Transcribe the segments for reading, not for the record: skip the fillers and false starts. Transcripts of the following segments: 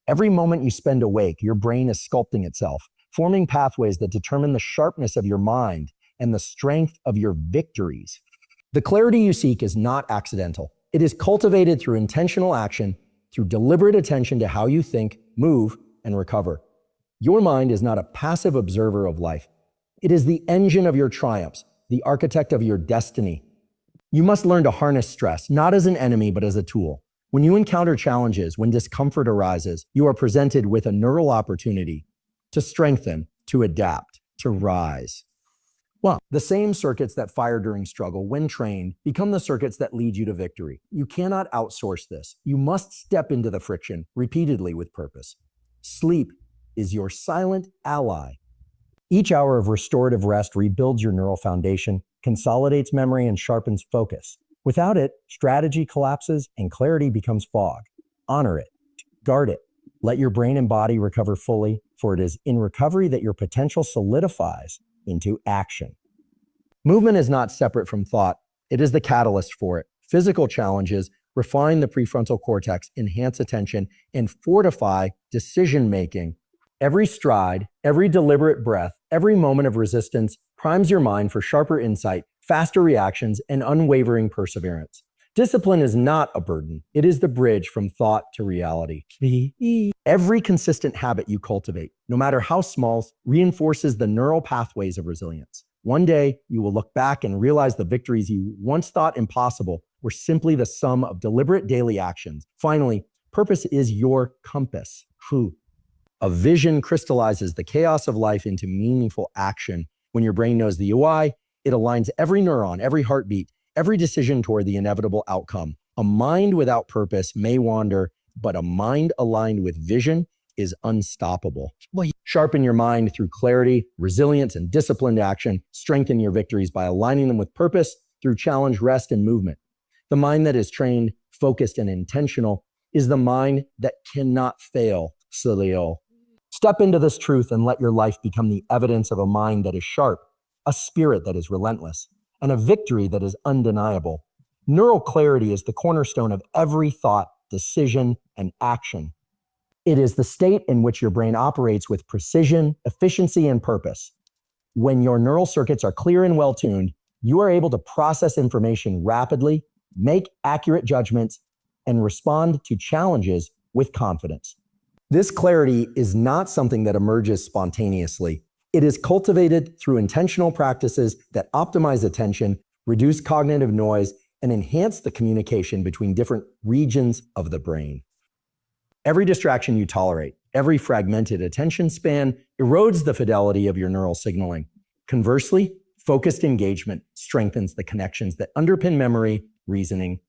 Every moment you spend awake, your brain is sculpting itself, forming pathways that determine the sharpness of your mind and the strength of your victories. The clarity you seek is not accidental. It is cultivated through intentional action, through deliberate attention to how you think, move, and recover. Your mind is not a passive observer of life. It is the engine of your triumphs, the architect of your destiny. You must learn to harness stress, not as an enemy, but as a tool. When you encounter challenges, when discomfort arises, you are presented with a neural opportunity to strengthen, to adapt, to rise. Well, the same circuits that fire during struggle, when trained, become the circuits that lead you to victory. You cannot outsource this. You must step into the friction repeatedly with purpose. Sleep is your silent ally. Each hour of restorative rest rebuilds your neural foundation, consolidates memory, and sharpens focus. Without it, strategy collapses and clarity becomes fog. Honor it. Guard it. Let your brain and body recover fully, for it is in recovery that your potential solidifies into action. Movement is not separate from thought. It is the catalyst for it. Physical challenges refine the prefrontal cortex, enhance attention, and fortify decision-making. Every stride, every deliberate breath, every moment of resistance primes your mind for sharper insight, faster reactions, and unwavering perseverance. Discipline is not a burden. It is the bridge from thought to reality. Every consistent habit you cultivate, no matter how small, reinforces the neural pathways of resilience. One day, you will look back and realize the victories you once thought impossible were simply the sum of deliberate daily actions. Finally, purpose is your compass. A vision crystallizes the chaos of life into meaningful action. When your brain knows the UI, it aligns every neuron, every heartbeat, every decision toward the inevitable outcome. A mind without purpose may wander, but a mind aligned with vision is unstoppable. Sharpen your mind through clarity, resilience, and disciplined action. Strengthen your victories by aligning them with purpose through challenge, rest, and movement. The mind that is trained, focused, and intentional is the mind that cannot fail. Salil. Step into this truth and let your life become the evidence of a mind that is sharp, a spirit that is relentless, and a victory that is undeniable. Neural clarity is the cornerstone of every thought, decision, and action. It is the state in which your brain operates with precision, efficiency, and purpose. When your neural circuits are clear and well-tuned, you are able to process information rapidly, make accurate judgments, and respond to challenges with confidence. This clarity is not something that emerges spontaneously. It is cultivated through intentional practices that optimize attention, reduce cognitive noise, and enhance the communication between different regions of the brain. Every distraction you tolerate, every fragmented attention span erodes the fidelity of your neural signaling. Conversely, focused engagement strengthens the connections that underpin memory, reasoning,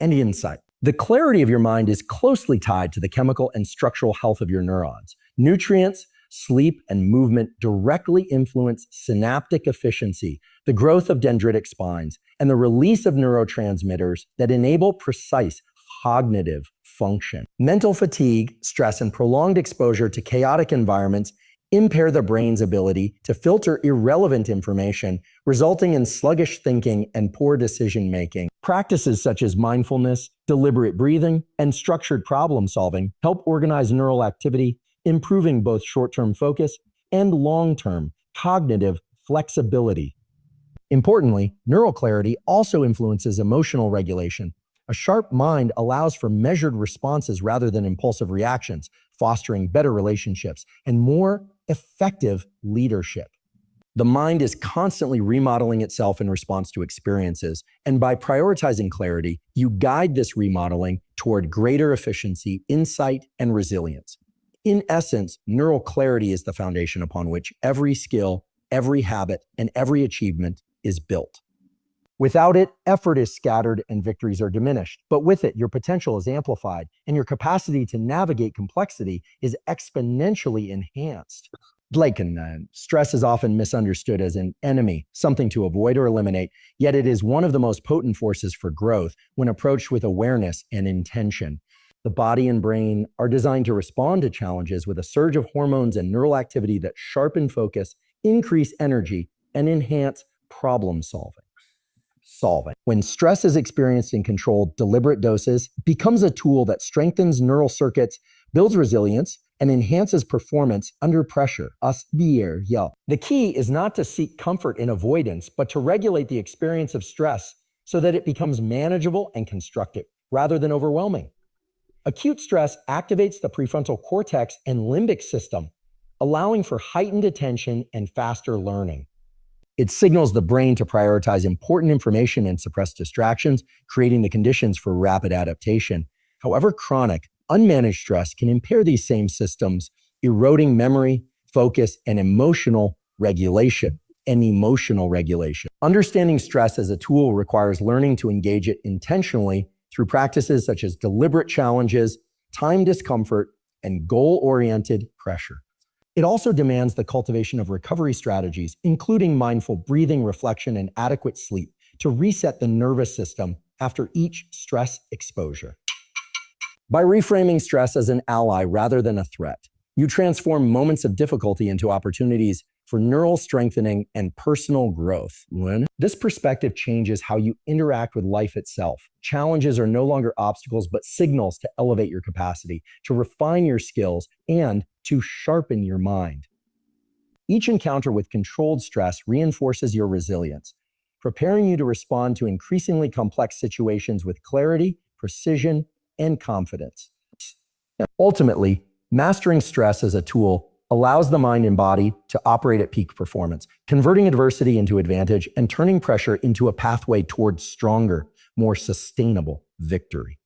and insight. The clarity of your mind is closely tied to the chemical and structural health of your neurons. Nutrients, sleep, and movement directly influence synaptic efficiency, the growth of dendritic spines, and the release of neurotransmitters that enable precise cognitive function. Mental fatigue, stress, and prolonged exposure to chaotic environments impair the brain's ability to filter irrelevant information, resulting in sluggish thinking and poor decision-making. Practices such as mindfulness, deliberate breathing, and structured problem solving help organize neural activity, improving both short-term focus and long-term cognitive flexibility. Importantly, neural clarity also influences emotional regulation. A sharp mind allows for measured responses rather than impulsive reactions, fostering better relationships and more effective leadership. The mind is constantly remodeling itself in response to experiences, and by prioritizing clarity, you guide this remodeling toward greater efficiency, insight, and resilience. In essence, neural clarity is the foundation upon which every skill, every habit, and every achievement is built. Without it, effort is scattered and victories are diminished. But with it, your potential is amplified and your capacity to navigate complexity is exponentially enhanced. Stress is often misunderstood as an enemy, something to avoid or eliminate, yet it is one of the most potent forces for growth when approached with awareness and intention. The body and brain are designed to respond to challenges with a surge of hormones and neural activity that sharpen focus, increase energy, and enhance problem solving. When stress is experienced in controlled, deliberate doses, becomes a tool that strengthens neural circuits builds resilience, and enhances performance under pressure. The key is not to seek comfort in avoidance, but to regulate the experience of stress so that it becomes manageable and constructive rather than overwhelming. Acute stress activates the prefrontal cortex and limbic system, allowing for heightened attention and faster learning. It signals the brain to prioritize important information and suppress distractions, creating the conditions for rapid adaptation. However, chronic, unmanaged stress can impair these same systems, eroding memory, focus, and emotional regulation. Understanding stress as a tool requires learning to engage it intentionally through practices such as deliberate challenges, time discomfort, and goal-oriented pressure. It also demands the cultivation of recovery strategies, including mindful breathing, reflection, and adequate sleep to reset the nervous system after each stress exposure. By reframing stress as an ally rather than a threat, you transform moments of difficulty into opportunities for neural strengthening and personal growth. This perspective changes how you interact with life itself. Challenges are no longer obstacles, but signals to elevate your capacity, to refine your skills, and to sharpen your mind. Each encounter with controlled stress reinforces your resilience, preparing you to respond to increasingly complex situations with clarity, precision, and confidence. Ultimately, mastering stress as a tool allows the mind and body to operate at peak performance, converting adversity into advantage and turning pressure into a pathway towards stronger, more sustainable victory.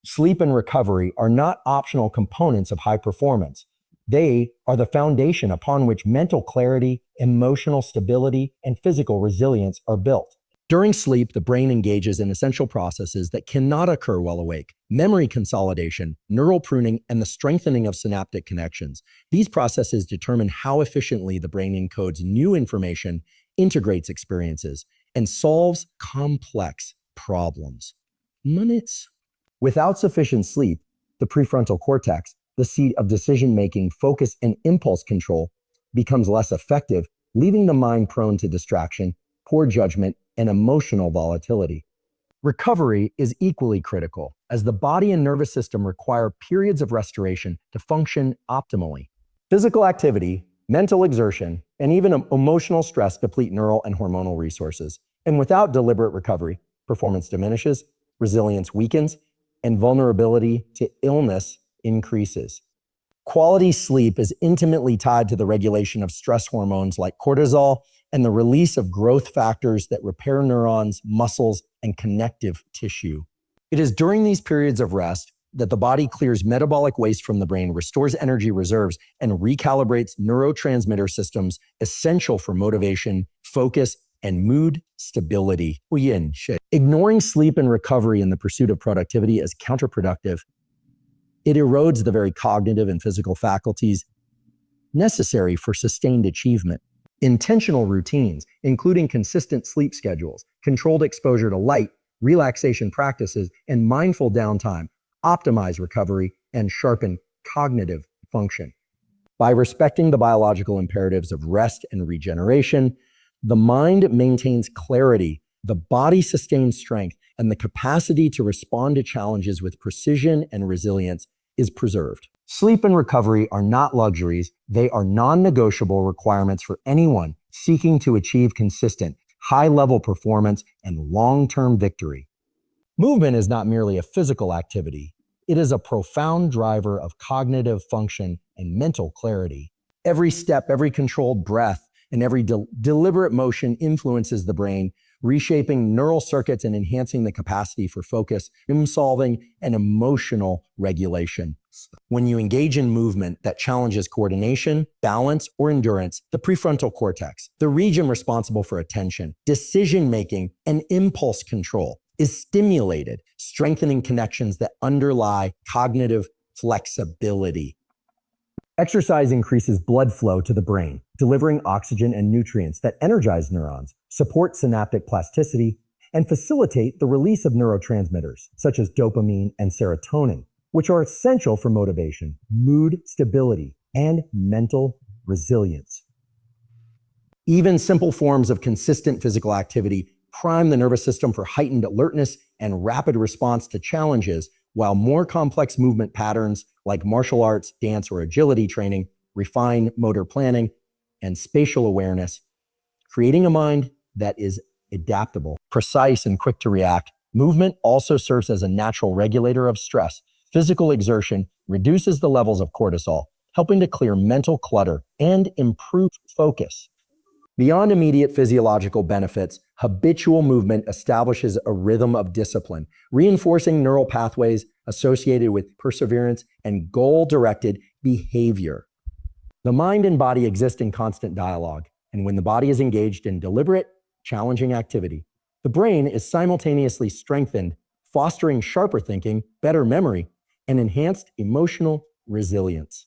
Sleep and recovery are not optional components of high performance. They are the foundation upon which mental clarity, emotional stability, and physical resilience are built. During sleep, the brain engages in essential processes that cannot occur while awake: memory consolidation, neural pruning, and the strengthening of synaptic connections. These processes determine how efficiently the brain encodes new information, integrates experiences, and solves complex problems. Without sufficient sleep, the prefrontal cortex, the seat of decision-making, focus, and impulse control, becomes less effective, leaving the mind prone to distraction, poor judgment, and emotional volatility. Recovery is equally critical, as the body and nervous system require periods of restoration to function optimally. Physical activity, mental exertion, and even emotional stress deplete neural and hormonal resources. And without deliberate recovery, performance diminishes, resilience weakens, and vulnerability to illness increases. Quality sleep is intimately tied to the regulation of stress hormones like cortisol and the release of growth factors that repair neurons, muscles, and connective tissue. It is during these periods of rest that the body clears metabolic waste from the brain, restores energy reserves, and recalibrates neurotransmitter systems essential for motivation, focus, and mood stability. Ignoring sleep and recovery in the pursuit of productivity is counterproductive. It erodes the very cognitive and physical faculties necessary for sustained achievement. Intentional routines, including consistent sleep schedules, controlled exposure to light, relaxation practices, and mindful downtime, optimize recovery and sharpen cognitive function. By respecting the biological imperatives of rest and regeneration, the mind maintains clarity, the body sustains strength, and the capacity to respond to challenges with precision and resilience is preserved. Sleep and recovery are not luxuries. They are non-negotiable requirements for anyone seeking to achieve consistent, high-level performance and long-term victory. Movement is not merely a physical activity. It is a profound driver of cognitive function and mental clarity. Every step, every controlled breath, and every deliberate motion influences the brain, reshaping neural circuits and enhancing the capacity for focus, problem-solving, and emotional regulation. When you engage in movement that challenges coordination, balance, or endurance, the prefrontal cortex, the region responsible for attention, decision-making, and impulse control, is stimulated, strengthening connections that underlie cognitive flexibility. Exercise increases blood flow to the brain, delivering oxygen and nutrients that energize neurons, support synaptic plasticity, and facilitate the release of neurotransmitters, such as dopamine and serotonin, which are essential for motivation, mood stability, and mental resilience. Even simple forms of consistent physical activity prime the nervous system for heightened alertness and rapid response to challenges, while more complex movement patterns like martial arts, dance, or agility training refine motor planning and spatial awareness, creating a mind that is adaptable, precise, and quick to react. Movement also serves as a natural regulator of stress. Physical exertion reduces the levels of cortisol, helping to clear mental clutter and improve focus. Beyond immediate physiological benefits, habitual movement establishes a rhythm of discipline, reinforcing neural pathways associated with perseverance and goal-directed behavior. The mind and body exist in constant dialogue, and when the body is engaged in deliberate, challenging activity, the brain is simultaneously strengthened, fostering sharper thinking, better memory, and enhanced emotional resilience.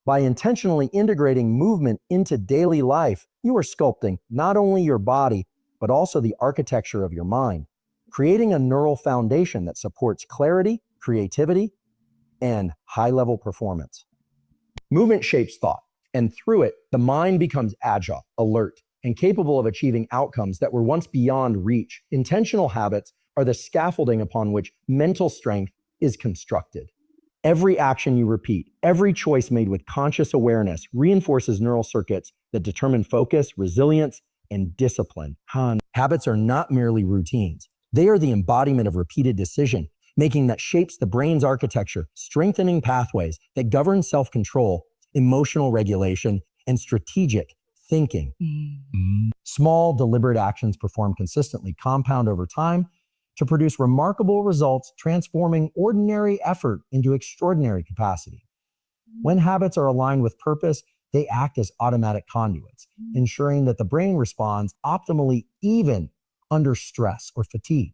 By intentionally integrating movement into daily life, you are sculpting not only your body, but also the architecture of your mind, creating a neural foundation that supports clarity, creativity, and high-level performance. Movement shapes thought, and through it, the mind becomes agile, alert, and capable of achieving outcomes that were once beyond reach. Intentional habits are the scaffolding upon which mental strength is constructed. Every action you repeat, every choice made with conscious awareness reinforces neural circuits that determine focus, resilience, and discipline. Habits are not merely routines. They are the embodiment of repeated decision making that shapes the brain's architecture, strengthening pathways that govern self-control, emotional regulation, and strategic thinking. Small, deliberate actions performed consistently compound over time to produce remarkable results, transforming ordinary effort into extraordinary capacity. When habits are aligned with purpose, they act as automatic conduits, ensuring that the brain responds optimally even under stress or fatigue.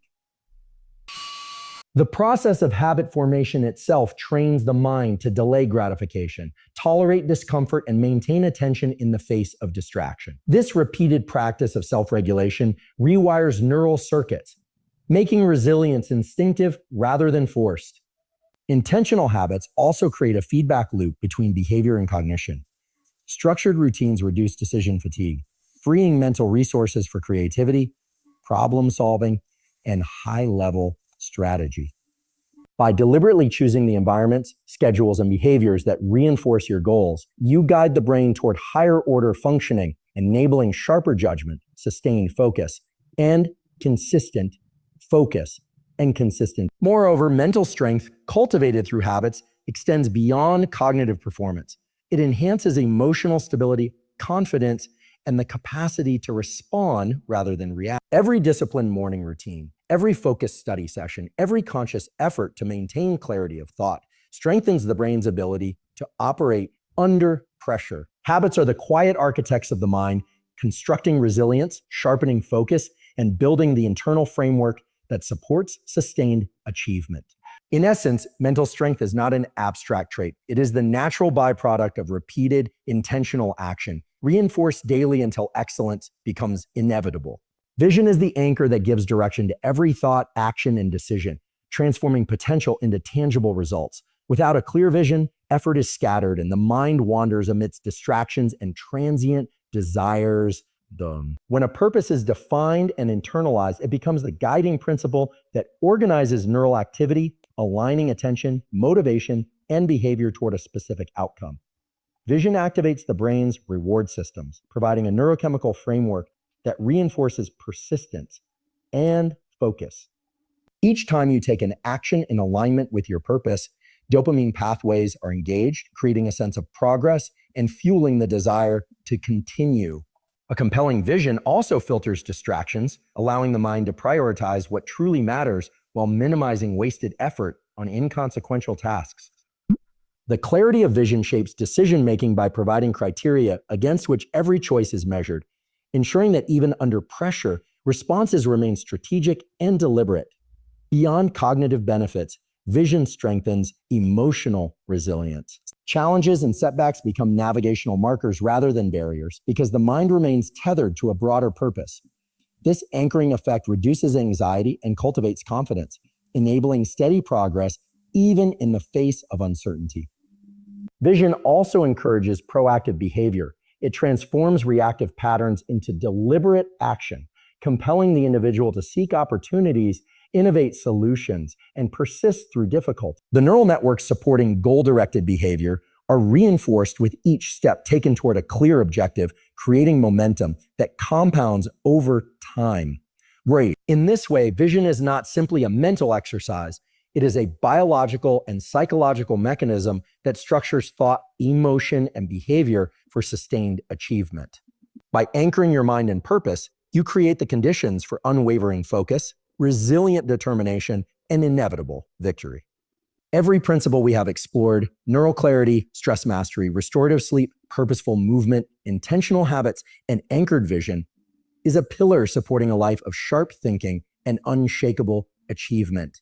The process of habit formation itself trains the mind to delay gratification, tolerate discomfort, and maintain attention in the face of distraction. This repeated practice of self-regulation rewires neural circuits, making resilience instinctive rather than forced. Intentional habits also create a feedback loop between behavior and cognition. Structured routines reduce decision fatigue, freeing mental resources for creativity, problem solving, and high-level strategy. By deliberately choosing the environments, schedules, and behaviors that reinforce your goals, you guide the brain toward higher order functioning, enabling sharper judgment, sustained focus, and consistent focus and consistent. Moreover, mental strength cultivated through habits extends beyond cognitive performance. It enhances emotional stability, confidence, and the capacity to respond rather than react. Every disciplined morning routine, every focused study session, every conscious effort to maintain clarity of thought strengthens the brain's ability to operate under pressure. Habits are the quiet architects of the mind, constructing resilience, sharpening focus, and building the internal framework that supports sustained achievement. In essence, mental strength is not an abstract trait. It is the natural byproduct of repeated, intentional action, reinforced daily until excellence becomes inevitable. Vision is the anchor that gives direction to every thought, action, and decision, transforming potential into tangible results. Without a clear vision, effort is scattered and the mind wanders amidst distractions and transient desires. When a purpose is defined and internalized, it becomes the guiding principle that organizes neural activity, aligning attention, motivation, and behavior toward a specific outcome. Vision activates the brain's reward systems, providing a neurochemical framework that reinforces persistence and focus. Each time you take an action in alignment with your purpose, dopamine pathways are engaged, creating a sense of progress and fueling the desire to continue. A compelling vision also filters distractions, allowing the mind to prioritize what truly matters while minimizing wasted effort on inconsequential tasks. The clarity of vision shapes decision-making by providing criteria against which every choice is measured, ensuring that even under pressure, responses remain strategic and deliberate. Beyond cognitive benefits, vision strengthens emotional resilience. Challenges and setbacks become navigational markers rather than barriers because the mind remains tethered to a broader purpose. This anchoring effect reduces anxiety and cultivates confidence, enabling steady progress even in the face of uncertainty. Vision also encourages proactive behavior. It transforms reactive patterns into deliberate action, compelling the individual to seek opportunities innovate solutions, and persist through difficulty. The neural networks supporting goal-directed behavior are reinforced with each step taken toward a clear objective, creating momentum that compounds over time. Right. In this way, vision is not simply a mental exercise. It is a biological and psychological mechanism that structures thought, emotion, and behavior for sustained achievement. By anchoring your mind in purpose, you create the conditions for unwavering focus, resilient determination, and inevitable victory. Every principle we have explored, neural clarity, stress mastery, restorative sleep, purposeful movement, intentional habits, and anchored vision, is a pillar supporting a life of sharp thinking and unshakable achievement.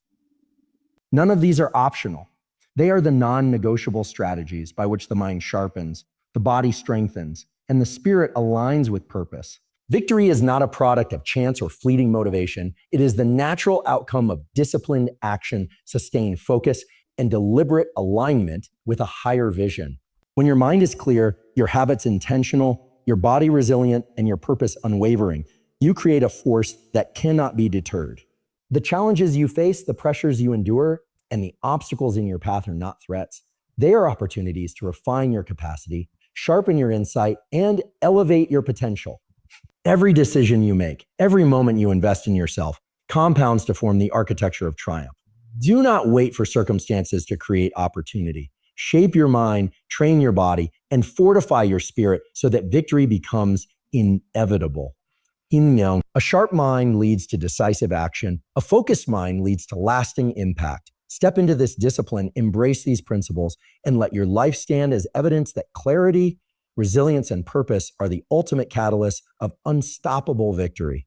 None of these are optional. They are the non-negotiable strategies by which the mind sharpens, the body strengthens, and the spirit aligns with purpose. Victory is not a product of chance or fleeting motivation. It is the natural outcome of disciplined action, sustained focus, and deliberate alignment with a higher vision. When your mind is clear, your habits intentional, your body resilient, and your purpose unwavering, you create a force that cannot be deterred. The challenges you face, the pressures you endure, and the obstacles in your path are not threats. They are opportunities to refine your capacity, sharpen your insight, and elevate your potential. Every decision you make, every moment you invest in yourself, compounds to form the architecture of triumph. Do not wait for circumstances to create opportunity. Shape your mind, train your body, and fortify your spirit so that victory becomes inevitable. A sharp mind leads to decisive action. A focused mind leads to lasting impact. Step into this discipline, embrace these principles, and let your life stand as evidence that clarity, resilience, and purpose are the ultimate catalyst of unstoppable victory.